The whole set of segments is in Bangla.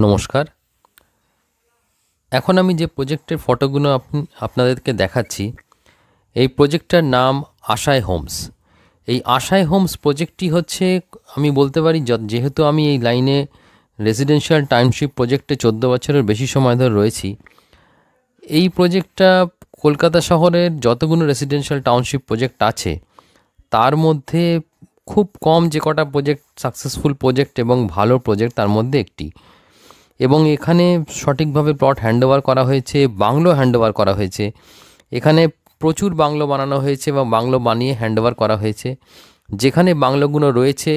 নমস্কার। এখন আমি যে প্রজেক্টের ফটোগুলো আপনাদেরকে দেখাচ্ছি, এই প্রজেক্টটার নাম আশায় হোমস। এই আশায় হোমস প্রজেক্টটি হচ্ছে, আমি বলতে পারি, যেহেতু আমি এই লাইনে রেসিডেন্সিয়াল টাউনশিপ প্রজেক্টে 14 বছরের বেশি সময় ধরে রয়েছি, এই প্রজেক্টটা কলকাতা শহরের যতগুলো রেসিডেন্সিয়াল টাউনশিপ প্রজেক্ট আছে তার মধ্যে খুব কম যে কটা প্রজেক্ট সাকসেসফুল প্রজেক্ট এবং ভালো প্রজেক্ট তার মধ্যে একটি। এবং এখানে সঠিকভাবে প্লট হ্যান্ডওভার করা হয়েছে, বাংলো হ্যান্ডওভার করা হয়েছে। এখানে প্রচুর বাংলো বানানো হয়েছে বা বাংলো বানিয়ে হ্যান্ডওভার করা হয়েছে। যেখানে বাংলোগুলো রয়েছে,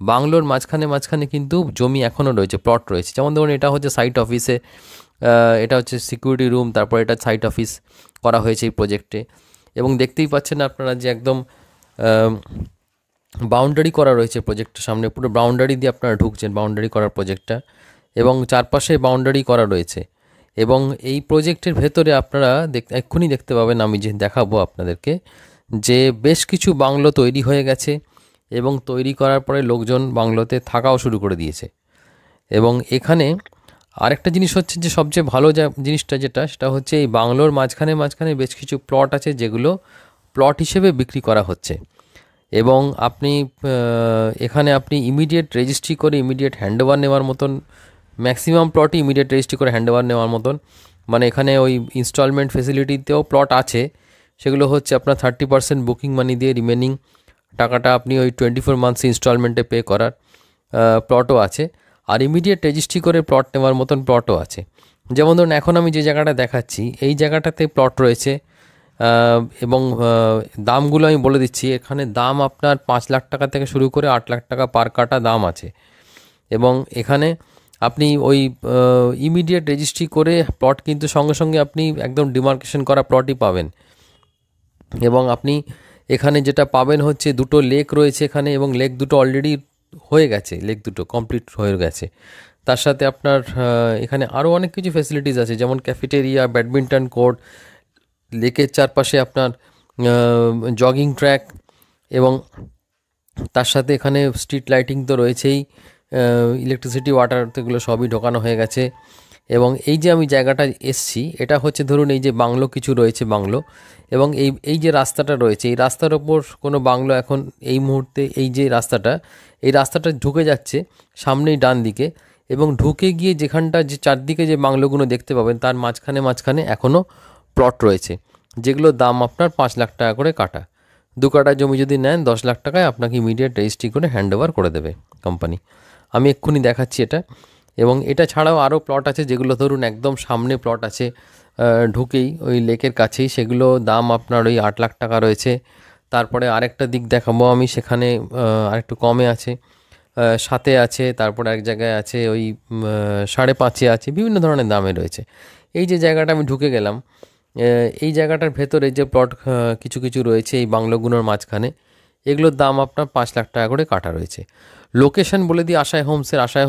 বাংলোর মাঝখানে মাঝখানে কিন্তু জমি এখনও রয়েছে, প্লট রয়েছে। যেমন ধরুন, এটা হচ্ছে সাইট অফিসে, এটা হচ্ছে সিকিউরিটি রুম, তারপর এটা সাইট অফিস করা হয়েছে এই প্রজেক্টে। এবং দেখতেই পাচ্ছেন আপনারা যে একদম বাউন্ডারি করা রয়েছে প্রজেক্টের সামনে, পুরো বাউন্ডারি দিয়ে আপনারা ঢুকছেন, বাউন্ডারি করার প্রজেক্টটা, এবং চারপাশে বাউন্ডারি করা রয়েছে। এবং এই প্রজেক্টের ভেতরে আপনারা এক্ষুনি দেখতে পাবেন, আমি যে দেখাবো আপনাদেরকে, যে বেশ কিছু বাংলো তৈরি হয়ে গেছে এবং তৈরি করার পরে লোকজন বাংলোতে থাকাও শুরু করে দিয়েছে। এবং এখানে আরেকটা জিনিস হচ্ছে যে সবচেয়ে ভালো জিনিসটা সেটা হচ্ছে এই বাংলোর মাঝখানে মাঝখানে বেশ কিছু প্লট আছে যেগুলো প্লট হিসেবে বিক্রি করা হচ্ছে। এবং আপনি এখানে আপনি ইমিডিয়েট রেজিস্ট্রি করে ইমিডিয়েট হ্যান্ডওভার নেওয়ার মতন, ম্যাক্সিমাম প্লটই ইমিডিয়েট রেজিস্ট্রি করে হ্যান্ডওভার নেওয়ার মতন, মানে এখানে ওই ইনস্টলমেন্ট ফেসিলিটিতেও প্লট আছে। সেগুলো হচ্ছে আপনার 30% বুকিং মানি দিয়ে রিমেনিং টাকাটা আপনি ওই 24 মান্থস ইনস্টলমেন্টে পে করার প্লটও আছে। আর ইমিডিয়েট রেজিস্ট্রি করে প্লট নেওয়ার মতন প্লটও আছে। যেমন ধরুন, এখন আমি যে জায়গাটা দেখাচ্ছি এই জায়গাটাতে প্লট রয়েছে, এবং দামগুলো আমি বলে দিচ্ছি। এখানে দাম আপনার 5 লাখ টাকা থেকে শুরু করে 8 লাখ টাকা পার কাটা দাম আছে। এবং এখানে আপনি ওই ইমিডিয়েট রেজিস্ট্রি করে প্লট কিন্তু সঙ্গে সঙ্গে আপনি একদম ডিমার্কেশন করা প্লটই পাবেন। এবং আপনি এখানে যেটা পাবেন হচ্ছে, দুটো লেক রয়েছে এখানে, এবং লেক দুটো অলরেডি হয়ে গেছে, লেক দুটো কমপ্লিট হয়ে গেছে। তার সাথে আপনার এখানে আরও অনেক কিছু ফেসিলিটিস আছে, যেমন ক্যাফেটেরিয়া, ব্যাডমিন্টন কোর্ট, লেকের চারপাশে আপনার জগিং ট্র্যাক, এবং তার সাথে এখানে স্ট্রিট লাইটিং তো রয়েছেই, ইলেকট্রিসিটি, ওয়াটার, এগুলো সবই ঢোকানো হয়ে গেছে। এবং এই যে আমি জায়গাটা এসছি, এটা হচ্ছে ধরুন এই যে বাংলো কিছু রয়েছে বাংলো, এবং এই এই যে রাস্তাটা রয়েছে, এই রাস্তার ওপর কোনো বাংলো এখন এই মুহূর্তে, এই রাস্তাটা ঢুকে যাচ্ছে সামনেই ডান দিকে, এবং ঢুকে গিয়ে যেখানটা যে চারদিকে যে বাংলোগুলো দেখতে পাবেন তার মাঝখানে মাঝখানে এখনও প্লট রয়েছে, যেগুলোর দাম আপনার 5 লাখ টাকা করে কাটা। 2 কাঠা জমি যদি নেন 10 লাখ টাকায় আপনাকে ইমিডিয়েট রেজিস্ট্রি করে হ্যান্ডওভার করে দেবে কোম্পানি। আমি এক্ষুনি দেখাচ্ছি এটা। এবং এটা ছাড়াও আরও প্লট আছে, যেগুলো ধরুন একদম সামনে প্লট আছে, ঢুকেই ওই লেকের কাছেই, সেগুলো দাম আপনার ওই 8 লাখ টাকা রয়েছে। তারপরে আরেকটা দিক দেখাবো আমি, সেখানে আরেকটু কমে আছে, 7-এ আছে, তারপরে এক জায়গায় আছে ওই 5.5-এ আছে, বিভিন্ন ধরনের দামে রয়েছে। এই যে জায়গাটা আমি ঢুকে গেলাম, এই জায়গাটার ভেতরে যে প্লট কিছু কিছু রয়েছে এই বাংলোগুলোর মাঝখানে, এগুলোর দাম আপনার 5 লাখ টাকা করে কাটা রয়েছে। লোকেশন বলে দিই আশায়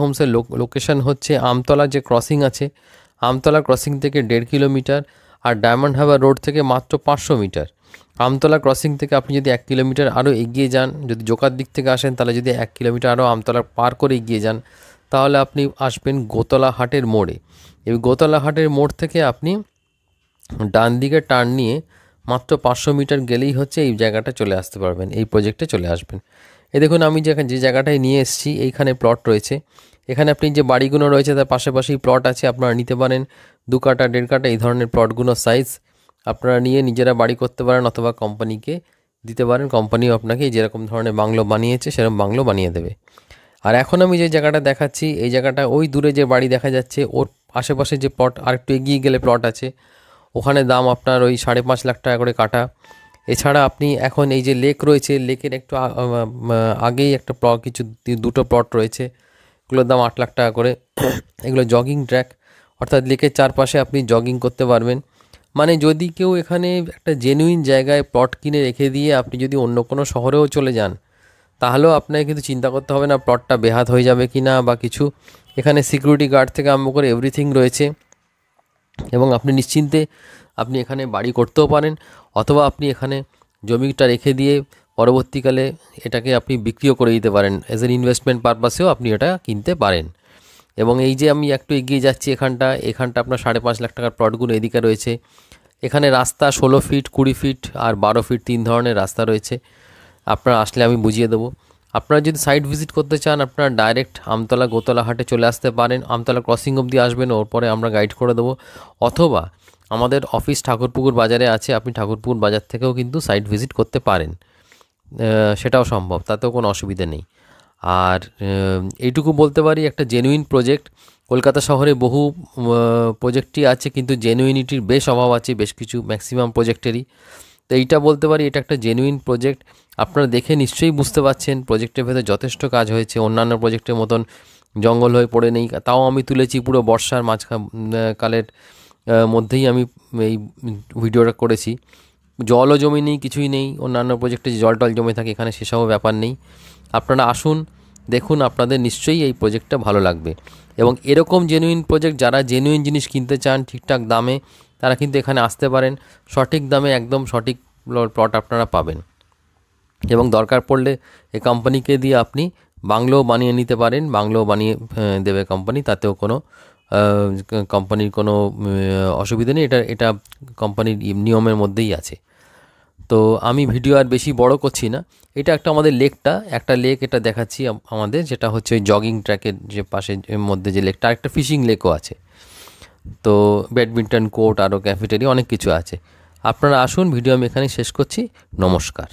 হোমসের লোকেশন হচ্ছে আমতলা যে ক্রসিং আছে, আমতলা ক্রসিং থেকে 1.5 কিলোমিটার, আর ডায়মন্ড হারবার রোড থেকে মাত্র 500 মিটার। আমতলা ক্রসিং থেকে আপনি যদি 1 কিলোমিটার আরও এগিয়ে যান, যদি জোকার দিক থেকে আসেন তাহলে যদি 1 কিলোমিটার আরও আমতলা পার করে এগিয়ে যান, তাহলে আপনি আসবেন গোতলা হাটের মোড়ে। এই গোতলা হাটের মোড় থেকে আপনি ডান দিকে টার্ন নিয়ে মাত্র 500 মিটার গেলেই হচ্ছে এই জায়গাটা চলে আসতে পারবেন, এই প্রজেক্টে চলে আসবেন। এই দেখুন, আমি যে জায়গাটায় নিয়ে এসেছি এইখানে প্লট রয়েছে। এখানে আপনি যে বাড়িগুলো রয়েছে তার পাশাপাশি প্লট আছে, আপনারা নিতে পারেন। 2 কাঠা 1.5 কাঠা এই ধরনের প্লটগুলোর সাইজ আপনারা নিয়ে নিজেরা বাড়ি করতে পারেন, অথবা কোম্পানিকে দিতে পারেন। কোম্পানিও আপনাকে যেরকম ধরনের বাংলো বানিয়েছে সেরকম বাংলো বানিয়ে দেবে। আর এখন আমি যে জায়গাটা দেখাচ্ছি, এই জায়গাটা ওই দূরে যে বাড়ি দেখা যাচ্ছে ওর আশেপাশে যে প্লট, আর একটু এগিয়ে গেলে প্লট আছে, ওখানে দাম আপনার ওই 5.5 লাখ টাকা করে কাটা। এছাড়া আপনি এখন এই যে লেক রয়েছে, লেকের একটু আগেই একটা দুটো প্লট রয়েছে, এগুলোর দাম 8 লাখ টাকা করে। এগুলো জগিং ট্র্যাক, অর্থাৎ লেকের চারপাশে আপনি জগিং করতে পারবেন। মানে যদি কেউ এখানে একটা জেনুইন জায়গায় প্লট কিনে রেখে দিয়ে আপনি যদি অন্য কোনো শহরেও চলে যান, তাহলেও আপনাকে কিন্তু চিন্তা করতে হবে না প্লটটা বেহাত হয়ে যাবে কি না বা কিছু। এখানে সিকিউরিটি গার্ড থেকে আরম্ভ করে এভরিথিং রয়েছে, এবং আপনি নিশ্চিন্তে আপনি এখানে বাড়ি করতেও পারেন, অথবা আপনি এখানে জমিটা রেখে দিয়ে পরবর্তীকালে এটাকে আপনি বিক্রিও করে দিতে পারেন। অ্যাজ এন ইনভেস্টমেন্ট পারপাসেও আপনি এটা কিনতে পারেন। এবং এই যে আমি একটু এগিয়ে যাচ্ছি, এখানটা আপনার 5.5 লাখ টাকার প্লটগুলো এদিকে রয়েছে। এখানে রাস্তা 16 ফিট, 20 ফিট আর 12 ফিট 3 ধরনের রাস্তা রয়েছে। আপনারা আসলে আমি বুঝিয়ে দেবো। আপনারা যদি সাইট ভিজিট করতে চান, আপনারা ডাইরেক্ট আমতলা গোতলা হাটে চলে আসতে পারেন। আমতলা ক্রসিং অবধি আসবেন, ওর পরে আমরা গাইড করে দেবো। অথবা আমাদের অফিস ঠাকুরপুকুর বাজারে আছে, আপনি ঠাকুরপুকুর বাজার থেকেও কিন্তু সাইট ভিজিট করতে পারেন, সেটাও সম্ভব, তাতেও কোনো অসুবিধা নেই। আর এইটুকু বলতে পারি, একটা জেনুইন প্রজেক্ট। কলকাতা শহরে বহু প্রজেক্টই আছে, কিন্তু জেনুইনিটির বেশ অভাব আছে বেশ কিছু, ম্যাক্সিমাম প্রজেক্টেরই। তো এইটা বলতে পারি এটা একটা জেনুইন প্রজেক্ট। আপনারা দেখে নিশ্চয়ই বুঝতে পারছেন প্রজেক্টের ভেতরে যথেষ্ট কাজ হয়েছে, অন্যান্য প্রজেক্টের মতন জঙ্গল হয়ে পড়ে নেই। তাও আমি তুলেছি পুরো বর্ষার কালের মধ্যেই আমি এই ভিডিওটা করেছি। জলও জমি নেই, কিছুই নেই। অন্যান্য প্রজেক্টে যে জল টল জমে থাকে, এখানে সেসবও ব্যাপার নেই। আপনারা আসুন, দেখুন, আপনাদের নিশ্চয়ই এই প্রজেক্টটা ভালো লাগবে। এবং এরকম জেনুইন প্রজেক্ট, যারা জেনুইন জিনিস কিনতে চান ঠিকঠাক দামে, তারা কিন্তু এখানে আসতে পারেন। সঠিক দামে একদম সঠিক প্লট আপনারা পাবেন। এবং দরকার পড়লে এই কোম্পানিকে দিয়ে আপনি বাংলোও বানিয়ে নিতে পারেন, বাংলোও বানিয়ে দেবে কোম্পানি, তাতেও কোনো কোম্পানির কোনো অসুবিধা নেই। এটা কোম্পানির নিয়মের মধ্যেই আছে। তো আমি ভিডিও আর বেশি বড় করছি না। এটা আমাদের একটা লেক এটা দেখাচ্ছি আমাদের, যেটা হচ্ছে ওই জগিং ট্র্যাকের যে পাশে মধ্যে যে লেকটা, একটা ফিশিং লেকও আছে। তো ব্যাডমিন্টন কোর্ট, আরও ক্যাফেটেরিয়া, অনেক কিছু আছে। আপনারা আসুন, ভিডিও আমি এখানে শেষ করছি। নমস্কার।